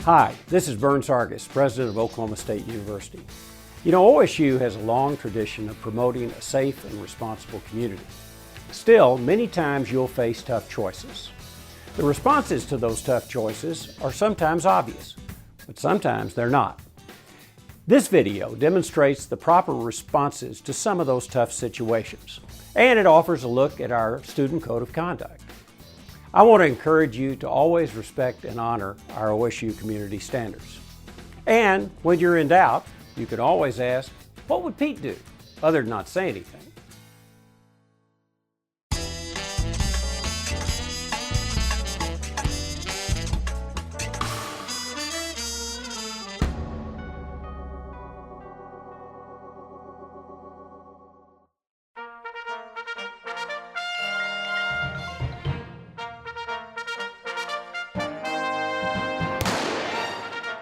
Hi, this is Vern Sargis, President of Oklahoma State University. You know, OSU has a long tradition of promoting a safe and responsible community. Still, many times you'll face tough choices. The responses to those tough choices are sometimes obvious, but sometimes they're not. This video demonstrates the proper responses to some of those tough situations, and it offers a look at our student code of conduct. I want to encourage you to always respect and honor our OSU community standards. And when you're in doubt, you can always ask, what would Pete do, other than not say anything?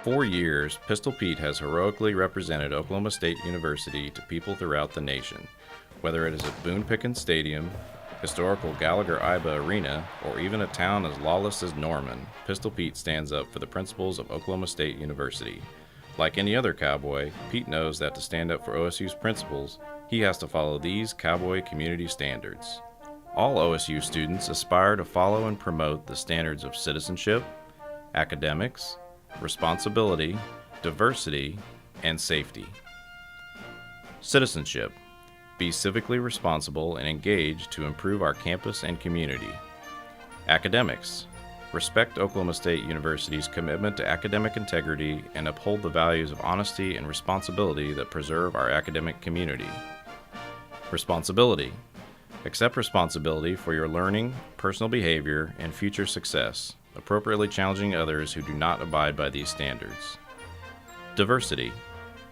4 years, Pistol Pete has heroically represented Oklahoma State University to people throughout the nation. Whether it is at Boone Pickens Stadium, historical Gallagher-Iba Arena, or even a town as lawless as Norman, Pistol Pete stands up for the principles of Oklahoma State University. Like any other cowboy, Pete knows that to stand up for OSU's principles, he has to follow these cowboy community standards. All OSU students aspire to follow and promote the standards of citizenship, academics, responsibility, diversity, and safety. Citizenship. Be civically responsible and engaged to improve our campus and community. Academics. Respect Oklahoma State University's commitment to academic integrity and uphold the values of honesty and responsibility that preserve our academic community. Responsibility. Accept responsibility for your learning, personal behavior, and future success, appropriately challenging others who do not abide by these standards. Diversity.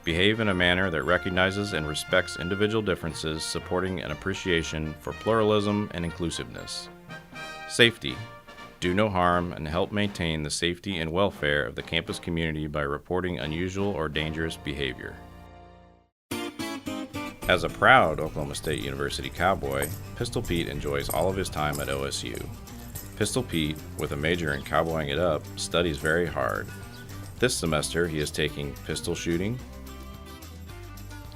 Behave in a manner that recognizes and respects individual differences, supporting an appreciation for pluralism and inclusiveness. Safety. Do no harm and help maintain the safety and welfare of the campus community by reporting unusual or dangerous behavior. As a proud Oklahoma State University cowboy, Pistol Pete enjoys all of his time at OSU. Pistol Pete, with a major in cowboying it up, studies very hard. This semester he is taking pistol shooting,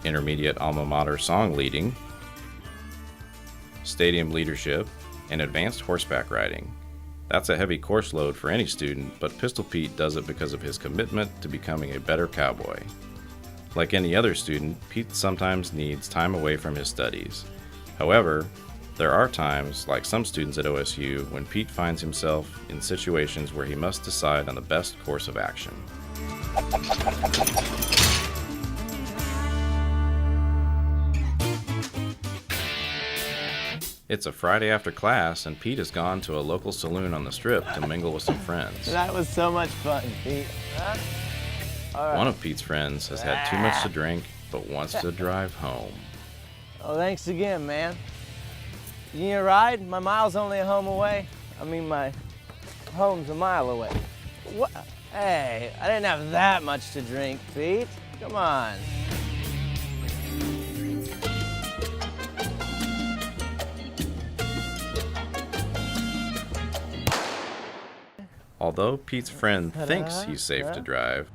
intermediate alma mater song leading, stadium leadership, and advanced horseback riding. That's a heavy course load for any student, but Pistol Pete does it because of his commitment to becoming a better cowboy. Like any other student, Pete sometimes needs time away from his studies. However, there are times, like some students at OSU, when Pete finds himself in situations where he must decide on the best course of action. It's a Friday after class, and Pete has gone to a local saloon on the Strip to mingle with some friends. That was so much fun, Pete. Huh? All right. One of Pete's friends has had too much to drink, but wants to drive home. Oh, thanks again, man. You need a ride? My mile's only a home away. I mean, my home's a mile away. What? Hey, I didn't have that much to drink, Pete. Come on. Although Pete's friend thinks he's safe to drive,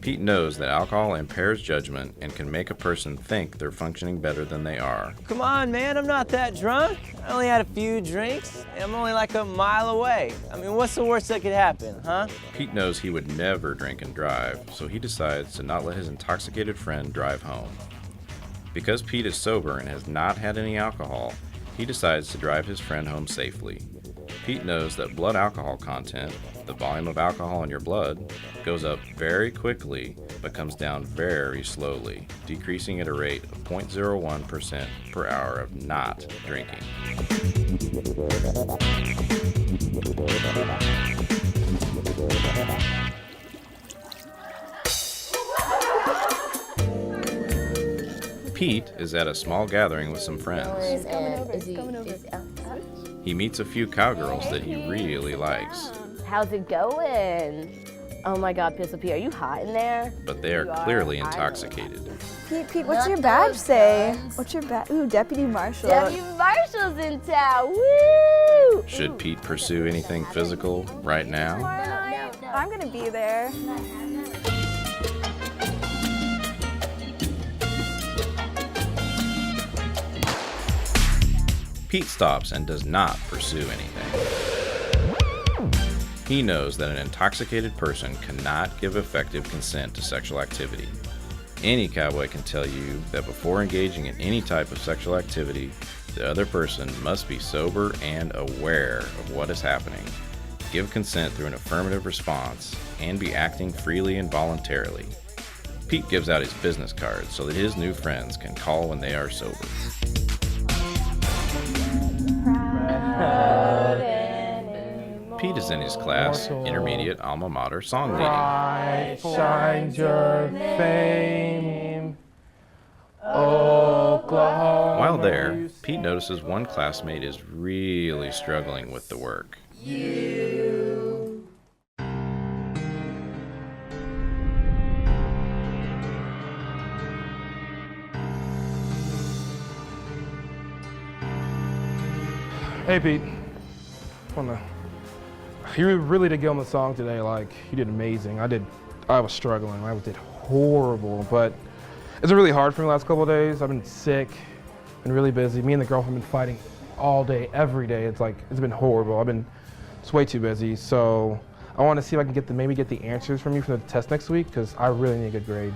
Pete knows that alcohol impairs judgment and can make a person think they're functioning better than they are. Come on, man, I'm not that drunk. I only had a few drinks, and I'm only like a mile away. I mean, what's the worst that could happen, huh? Pete knows he would never drink and drive, so he decides to not let his intoxicated friend drive home. Because Pete is sober and has not had any alcohol, he decides to drive his friend home safely. Pete knows that blood alcohol content, the volume of alcohol in your blood, goes up very quickly but comes down very slowly, decreasing at a rate of 0.01% per hour of not drinking. Pete is at a small gathering with some friends. He meets a few cowgirls that he really likes. How's it going? Oh my God, Pistol Pete, are you hot in there? But they are clearly intoxicated. Pete, what's your badge say? What's your badge? Ooh, Deputy Marshal. Deputy Marshal's in town, woo! Should Pete pursue anything physical right now? I'm gonna be there. Pete stops and does not pursue anything. He knows that an intoxicated person cannot give effective consent to sexual activity. Any cowboy can tell you that before engaging in any type of sexual activity, the other person must be sober and aware of what is happening, give consent through an affirmative response, and be acting freely and voluntarily. Pete gives out his business cards so that his new friends can call when they are sober. Pete is in his class, intermediate alma mater song leading. Bright shines your fame, Oklahoma. While there, Pete notices one classmate is really struggling with the work. Hey Pete, you really did get on the song today. Like, you did amazing. I was struggling. I did horrible, but it's been really hard for me the last couple of days. I've been sick, been really busy. Me and the girlfriend have been fighting all day, every day. It's been horrible. I've been just way too busy. So I want to see if I can maybe get the answers from you for the test next week, because I really need a good grade.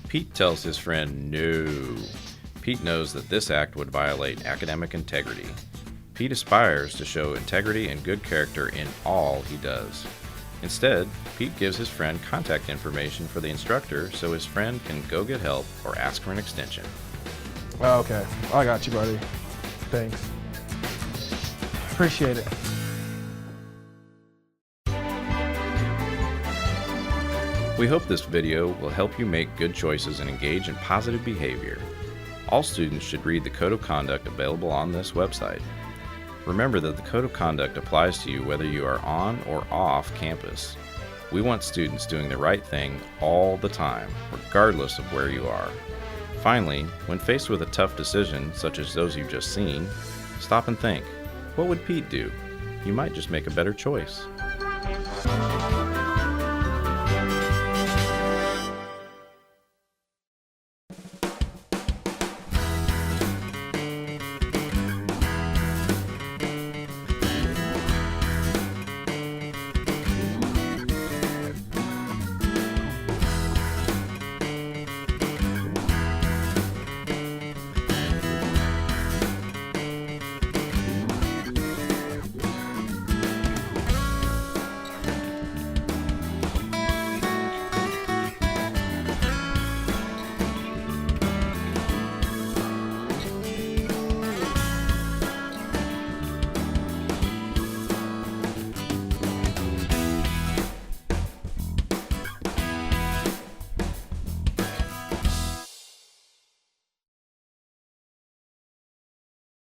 Pete tells his friend no. Pete knows that this act would violate academic integrity. Pete aspires to show integrity and good character in all he does. Instead, Pete gives his friend contact information for the instructor so his friend can go get help or ask for an extension. Okay, I got you, buddy. Thanks. Appreciate it. We hope this video will help you make good choices and engage in positive behavior. All students should read the Code of Conduct available on this website. Remember that the Code of Conduct applies to you whether you are on or off campus. We want students doing the right thing all the time, regardless of where you are. Finally, when faced with a tough decision, such as those you've just seen, stop and think, what would Pete do? You might just make a better choice.